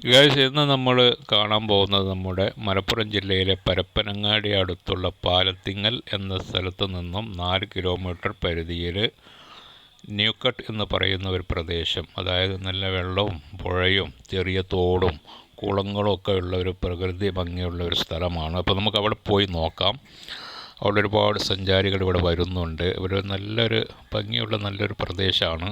Guys, ഇന്ന് നമ്മൾ കാണാൻ പോകുന്നത് നമ്മുടെ മലപ്പുറം ജില്ലയിലെ പരപ്പനങ്ങാടി അടുത്തുള്ള പാലത്തിങ്ങൽ എന്ന സ്ഥലത്ത് നിന്നും 4 കിലോമീറ്റർ പരിധിയിൽ ന്യൂക്കട്ട് എന്ന് പറയുന്ന ഒരു പ്രദേശം, അതായത് നല്ല വെള്ളവും പുഴയും ചെറിയ തോടും കുളങ്ങളും ഒക്കെ ഉള്ള ഒരു പ്രകൃതി ഭംഗിയുള്ള ഒരു സ്ഥലമാണ്. അപ്പോൾ നമുക്ക് അവിടെ പോയി നോക്കാം. അവിടെ ഒരുപാട് സഞ്ചാരികൾ ഇവിടെ വരുന്നുണ്ട്. ഒരു നല്ലൊരു ഭംഗിയുള്ള നല്ലൊരു പ്രദേശമാണ്.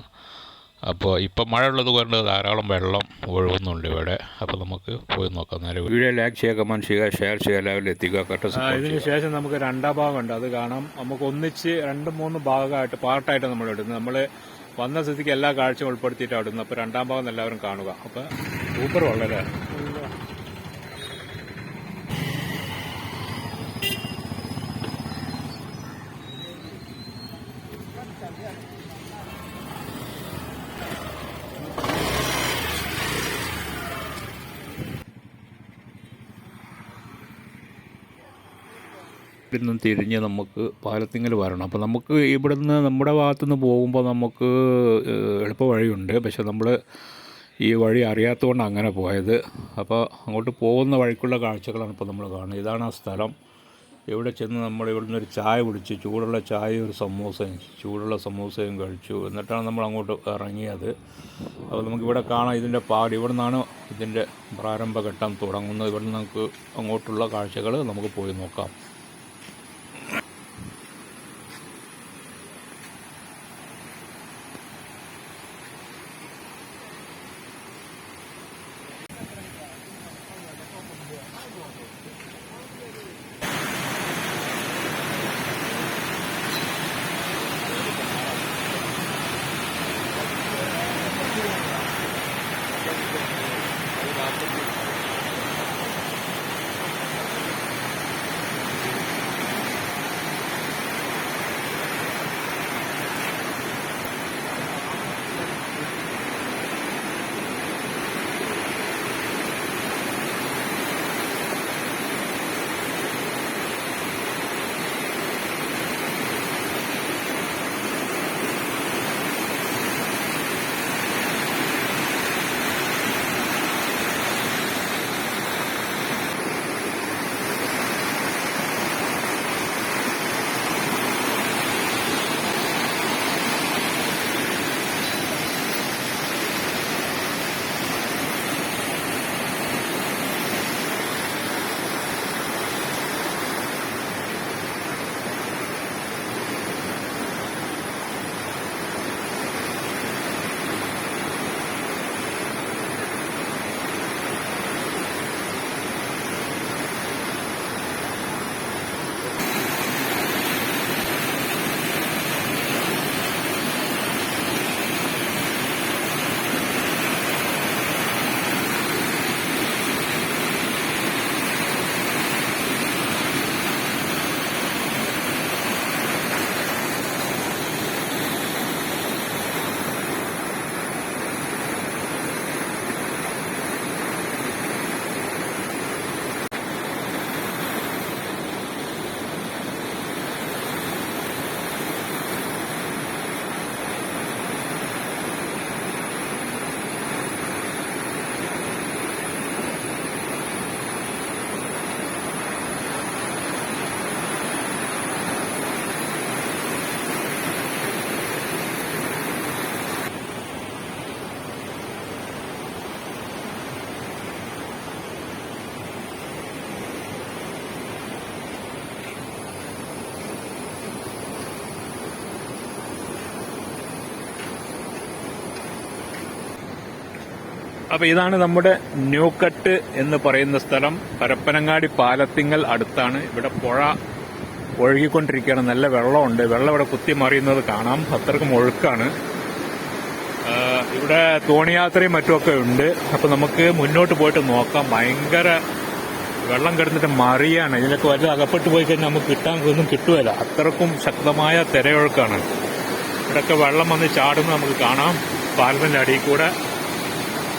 അപ്പോൾ ഇപ്പം മഴ ഉള്ളത് കൊണ്ട് ധാരാളം വെള്ളം ഒഴുകുന്നുണ്ട് ഇവിടെ. അപ്പോൾ നമുക്ക് പോയി നോക്കാം. നേരെ വീഡിയോ ലൈക്ക് ചെയ്യുക, കമൻറ്റ് ചെയ്യുക, ഷെയർ ചെയ്യുക, എല്ലാവരും എത്തിക്കുക. ഇതിന് ശേഷം നമുക്ക് രണ്ടാം ഭാഗമുണ്ട്, അത് കാണാം. നമുക്ക് ഒന്നിച്ച് 2-3 ഭാഗമായിട്ട് പാർട്ടായിട്ട് നമ്മൾ ഇടുന്നത്. നമ്മൾ വന്ന സ്ഥിതിക്ക് എല്ലാ കാഴ്ചയും ഉൾപ്പെടുത്തിയിട്ടാണ് ഇടുന്നത്. അപ്പോൾ രണ്ടാം ഭാഗം എല്ലാവരും കാണുക. അപ്പോൾ സൂപ്പർ വളരെ നിന്നും തിരിഞ്ഞ് നമുക്ക് പാലത്തിങ്ങൽ വരണം. അപ്പോൾ നമുക്ക് ഇവിടുന്ന് നമ്മുടെ ഭാഗത്തുനിന്ന് പോകുമ്പോൾ നമുക്ക് എളുപ്പ വഴിയുണ്ട്. പക്ഷെ നമ്മൾ ഈ വഴി അറിയാത്തതുകൊണ്ട് അങ്ങനെ പോയത്. അപ്പോൾ അങ്ങോട്ട് പോകുന്ന വഴിക്കുള്ള കാഴ്ചകളാണ് ഇപ്പോൾ നമ്മൾ കാണുന്നത്. ഇതാണ് ആ സ്ഥലം. ഇവിടെ ചെന്ന് നമ്മൾ ഇവിടുന്ന് ഒരു ചായ കുടിച്ച്, ചൂടുള്ള ചായയും ഒരു സമൂസയും, ചൂടുള്ള സമൂസയും കഴിച്ചു. എന്നിട്ടാണ് നമ്മൾ അങ്ങോട്ട് ഇറങ്ങിയത്. അപ്പോൾ നമുക്കിവിടെ കാണാം ഇതിൻ്റെ ഇവിടെ നിന്നാണ് ഇതിൻ്റെ പ്രാരംഭഘട്ടം തുടങ്ങുന്നത്. ഇവിടെ നമുക്ക് അങ്ങോട്ടുള്ള കാഴ്ചകൾ നമുക്ക് പോയി നോക്കാം. അപ്പോൾ ഇതാണ് നമ്മുടെ ന്യൂക്കട്ട് എന്ന് പറയുന്ന സ്ഥലം. പരപ്പനങ്ങാടി പാലത്തിങ്ങൽ അടുത്താണ്. ഇവിടെ പുഴ ഒഴുകിക്കൊണ്ടിരിക്കുകയാണ്. നല്ല വെള്ളമുണ്ട്. വെള്ളം ഇവിടെ കുത്തി മറിയുന്നത് കാണാം. അത്രക്കും ഒഴുക്കാണ്. ഇവിടെ തോണിയാത്രയും മറ്റുമൊക്കെ ഉണ്ട്. അപ്പോൾ നമുക്ക് മുന്നോട്ട് പോയിട്ട് നോക്കാം. ഭയങ്കര വെള്ളം കിടന്നിട്ട് മറിയാണ്. ഇതിലൊക്കെ വല്ല അകപ്പെട്ട് പോയി കഴിഞ്ഞാൽ നമുക്ക് ഒന്നും കിട്ടുകയില്ല. അത്രക്കും ശക്തമായ തിരയൊഴുക്കാണ്. ഇവിടെയൊക്കെ വെള്ളം വന്ന് ചാടുന്നത് നമുക്ക് കാണാം. പാലത്തിൻ്റെ അടിയിൽ കൂടെ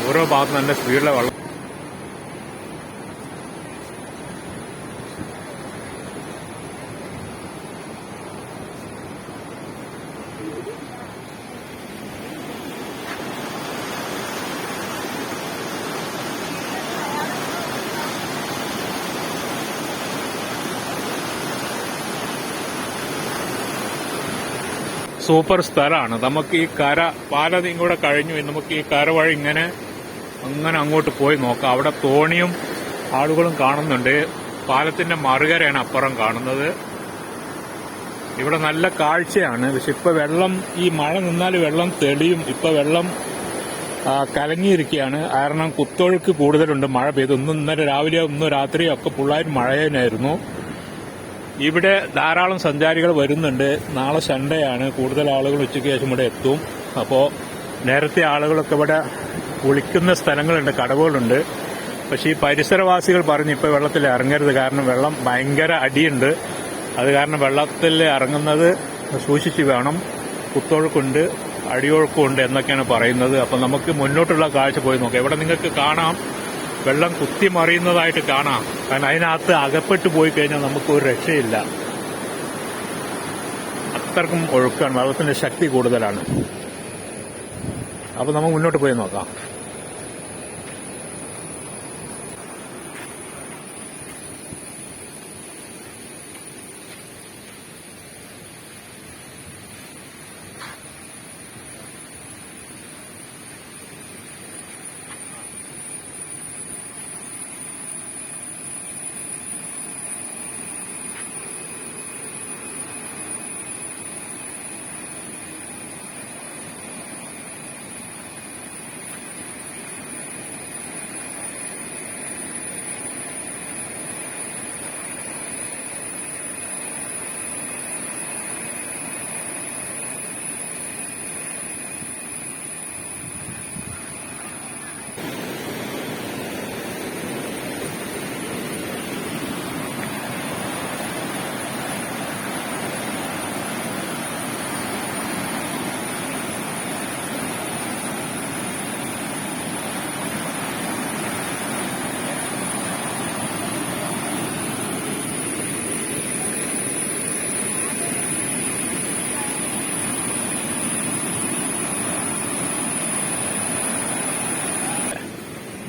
ഓരോ ഭാഗത്തും നല്ല സ്പീഡിലെ വെള്ളം. സൂപ്പർ സ്ഥലമാണ്. നമുക്ക് ഈ കര പാലം കൂടെ കഴിഞ്ഞു നമുക്ക് ഈ കര വഴി ഇങ്ങനെ അങ്ങനെ അങ്ങോട്ട് പോയി നോക്കാം. അവിടെ തോണിയും ആളുകളും കാണുന്നുണ്ട്. പാലത്തിന്റെ മറുകരയാണ് അപ്പുറം കാണുന്നത്. ഇവിടെ നല്ല കാഴ്ചയാണ്. പക്ഷെ ഇപ്പൊ വെള്ളം ഈ മഴ നിന്നാൽ വെള്ളം തെളിയും. ഇപ്പൊ വെള്ളം കലങ്ങിയിരിക്കുകയാണ്. കാരണം കുത്തൊഴുക്ക് കൂടുതലുണ്ട്. മഴ പെയ്തു. ഇന്നലെ രാവിലെ ഇന്ന് രാത്രിയോ ഒക്കെ ഫുള്ളായിട്ട് മഴ തന്നെയായിരുന്നു. ഇവിടെ ധാരാളം സഞ്ചാരികൾ വരുന്നുണ്ട്. നാളെ സൺഡേ ആണ്. കൂടുതൽ ആളുകൾ ഉച്ചയ്ക്ക് ശേഷം ഇവിടെ എത്തും. അപ്പോൾ നേരത്തെ ആളുകളൊക്കെ ഇവിടെ കുളിക്കുന്ന സ്ഥലങ്ങളുണ്ട്, കടവുകളുണ്ട്. പക്ഷേ ഈ പരിസരവാസികൾ പറഞ്ഞു ഇപ്പോൾ വെള്ളത്തിൽ ഇറങ്ങരുത്, കാരണം വെള്ളം ഭയങ്കര അടിയുണ്ട്. അത് കാരണം വെള്ളത്തിൽ ഇറങ്ങുന്നത് സൂക്ഷിച്ച് വേണം. കുത്തൊഴുക്കുണ്ട്, അടിയൊഴുക്കുണ്ട് എന്നൊക്കെയാണ് പറയുന്നത്. അപ്പം നമുക്ക് മുന്നോട്ടുള്ള കാഴ്ച പോയി നോക്കാം. ഇവിടെ നിങ്ങൾക്ക് കാണാം വെള്ളം കുത്തി മറിയുന്നതായിട്ട് കാണാം. കാരണം അതിനകത്ത് അകപ്പെട്ട് പോയി കഴിഞ്ഞാൽ നമുക്ക് ഒരു രക്ഷയില്ല. അത്രക്കും ഒഴുക്കാണ്, വെള്ളത്തിന്റെ ശക്തി കൂടുതലാണ്. അപ്പൊ നമുക്ക് മുന്നോട്ട് പോയി നോക്കാം.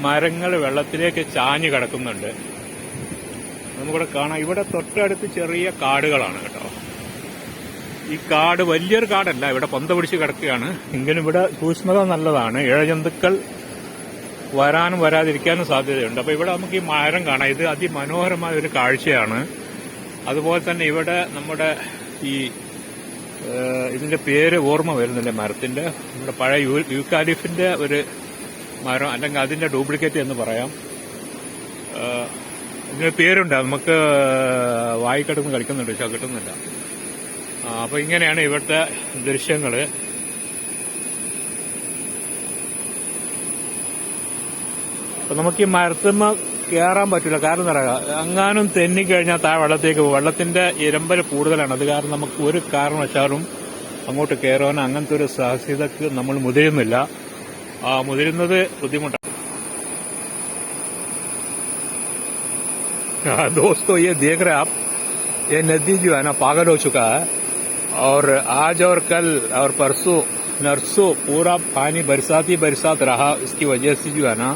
മരങ്ങൾ വെള്ളത്തിലേക്ക് ചാഞ്ഞു കിടക്കുന്നുണ്ട്. നമുക്കിവിടെ കാണാം. ഇവിടെ തൊട്ടടുത്ത് ചെറിയ കാടുകളാണ് കേട്ടോ. ഈ കാട് വലിയൊരു കാടല്ല, ഇവിടെ പൊന്ത പിടിച്ച് കിടക്കുകയാണ്. എങ്കിലും ഇവിടെ സൂക്ഷ്മത നല്ലതാണ്. ഇഴജന്തുക്കൾ വരാനും വരാതിരിക്കാനും സാധ്യതയുണ്ട്. അപ്പൊ ഇവിടെ നമുക്ക് ഈ മരം കാണാം. ഇത് അതിമനോഹരമായ ഒരു കാഴ്ചയാണ്. അതുപോലെ തന്നെ ഇവിടെ നമ്മുടെ ഈ ഇതിന്റെ പേര് ഓർമ്മ വരുന്നില്ല മരത്തിന്റെ. നമ്മുടെ പഴയ യൂക്കാലിഫിന്റെ ഒരു മരം, അല്ലെങ്കിൽ അതിന്റെ ഡ്യൂപ്ലിക്കേറ്റ് എന്ന് പറയാം. ഇതിന് പേരുണ്ട്, നമുക്ക് വായിക്കെടുന്ന് കളിക്കുന്നുണ്ട്, പക്ഷെ കിട്ടുന്നില്ല. അപ്പൊ ഇങ്ങനെയാണ് ഇവിടുത്തെ ദൃശ്യങ്ങള്. അപ്പൊ നമുക്ക് ഈ മരത്തുമ്മ കയറാൻ പറ്റില്ല. കാരണം എന്താ പറയുക, അങ്ങാനും തെന്നിക്കഴിഞ്ഞാൽ താഴെ വെള്ളത്തേക്ക് പോകും. വെള്ളത്തിന്റെ ഇരമ്പൽ കൂടുതലാണ്. അത് കാരണം നമുക്ക് ഒരു കാരണവശാലും അങ്ങോട്ട് കയറാനോ അങ്ങനത്തെ ഒരു സാഹസികതക്ക് നമ്മൾ മുതിരുന്നില്ല. മുതിരുന്നത് ബുദ്ധിമുട്ടാണ്. दोस्तों ये देख रहे हैं आप, ये नदी जो है ना पागल हो चुका है. और आज और कल और परसों नरसों पूरा पानी बरसात रहा. इसकी वजह से जो है ना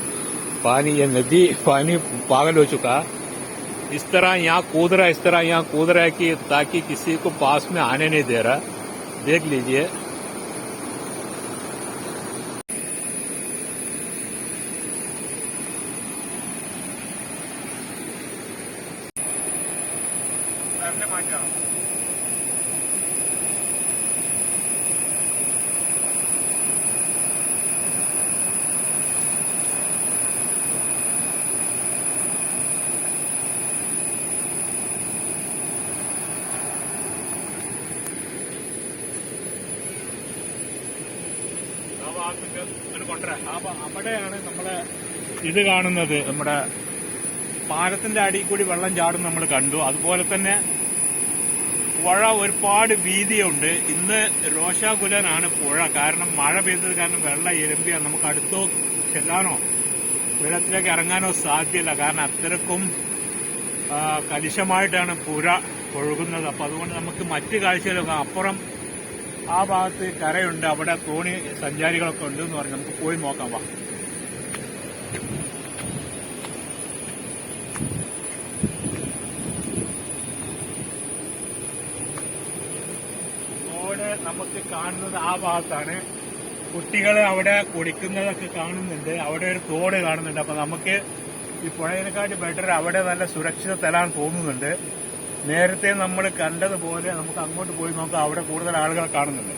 पानी, ये नदी पानी पागल हो चुका है. इस तरह यहाँ कूद रहा है कि ताकि किसी को पास में आने नहीं दे रहा. देख लीजिए. അവിടെയാണ് നമ്മളെ ഇത് കാണുന്നത്. നമ്മുടെ പാലത്തിന്റെ അടിയിൽ കൂടി വെള്ളം ചാടും നമ്മൾ കണ്ടു. അതുപോലെ തന്നെ പുഴ ഒരുപാട് വീതിയുണ്ട്. ഇന്ന് രോഷാകുലനാണ് പുഴ. കാരണം മഴ പെയ്തത് കാരണം വെള്ളം ഇരമ്പിയാണ്. നമുക്ക് അടുത്തോ ചെല്ലാനോ വെള്ളത്തിലേക്ക് ഇറങ്ങാനോ സാധ്യല്ല. കാരണം അത്രക്കും കലുഷമായിട്ടാണ് പുഴ ഒഴുകുന്നത്. അപ്പൊ അതുകൊണ്ട് നമുക്ക് മറ്റു കാഴ്ചകളൊക്കെ അപ്പുറം ആ ഭാഗത്ത് കരയുണ്ട്. അവിടെ തോണി സഞ്ചാരികളൊക്കെ ഉണ്ട് എന്ന് പറഞ്ഞ് നമുക്ക് പോയി നോക്കാം. വാ. റോഡ് നമുക്ക് കാണുന്നത് ആ ഭാഗത്താണ്. കുട്ടികൾ അവിടെ കുളിക്കുന്നതൊക്കെ കാണുന്നുണ്ട്. അവിടെ ഒരു തോട് കാണുന്നുണ്ട്. അപ്പൊ നമുക്ക് ഈ പുഴയിനെക്കാട്ടി ബെറ്റർ അവിടെ നല്ല സുരക്ഷിത സ്ഥലമാണെന്ന് തോന്നുന്നുണ്ട്. നേരത്തെ നമ്മൾ കണ്ടതുപോലെ നമുക്ക് അങ്ങോട്ട് പോയി നോക്കാം. അവിടെ കൂടുതൽ ആളുകൾ കാണുന്നുണ്ട്.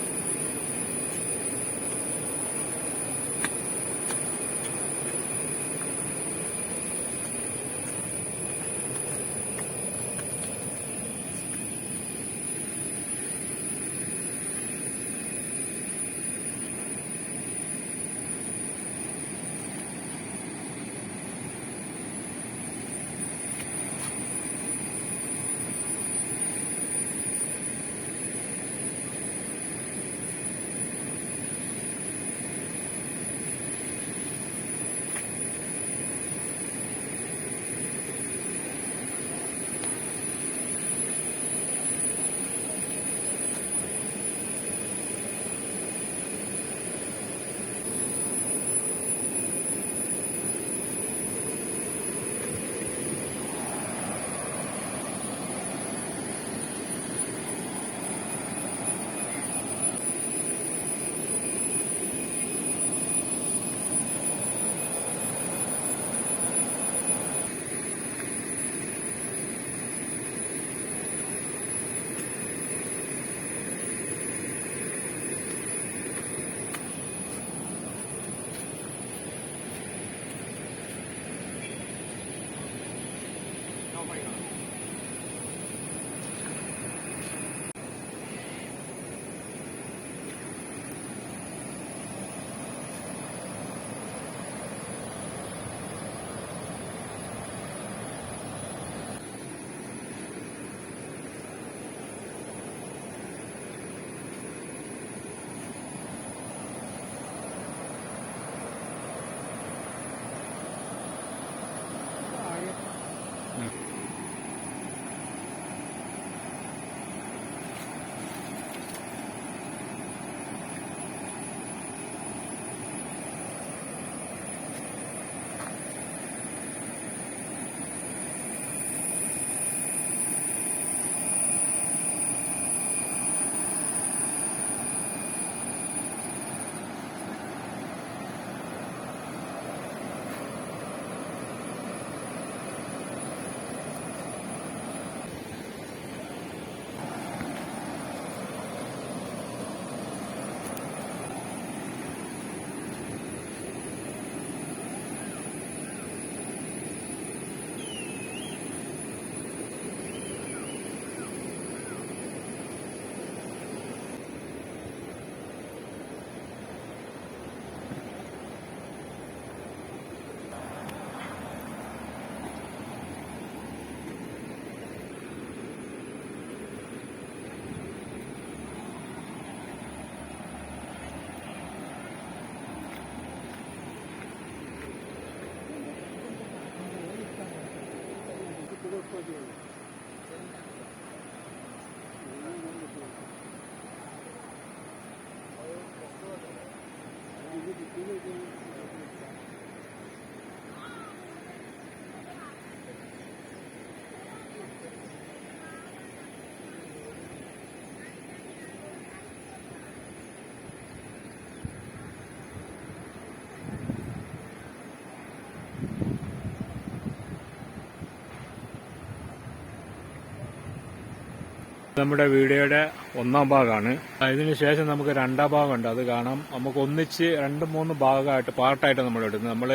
നമ്മുടെ വീഡിയോയുടെ ഒന്നാം ഭാഗമാണ്. ഇതിന് ശേഷം നമുക്ക് രണ്ടാം ഭാഗമുണ്ട്, അത് കാണാം. നമുക്ക് ഒന്നിച്ച് 2-3 ഭാഗമായിട്ട് പാർട്ടായിട്ട് നമ്മൾ ഇടുന്നത്. നമ്മൾ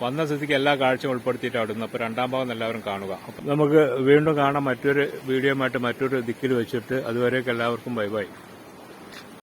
വന്ന സ്ഥിതിക്ക് എല്ലാ കാഴ്ചയും ഉൾപ്പെടുത്തിയിട്ടാണ് ഇടുന്നത്. അപ്പോൾ രണ്ടാം ഭാഗം എല്ലാവരും കാണുക. അപ്പം നമുക്ക് വീണ്ടും കാണാം മറ്റൊരു വീഡിയോയുമായിട്ട് മറ്റൊരു ദിക്കിൽ വെച്ചിട്ട്. അതുവരേക്ക് എല്ലാവർക്കും ബൈ ബൈ.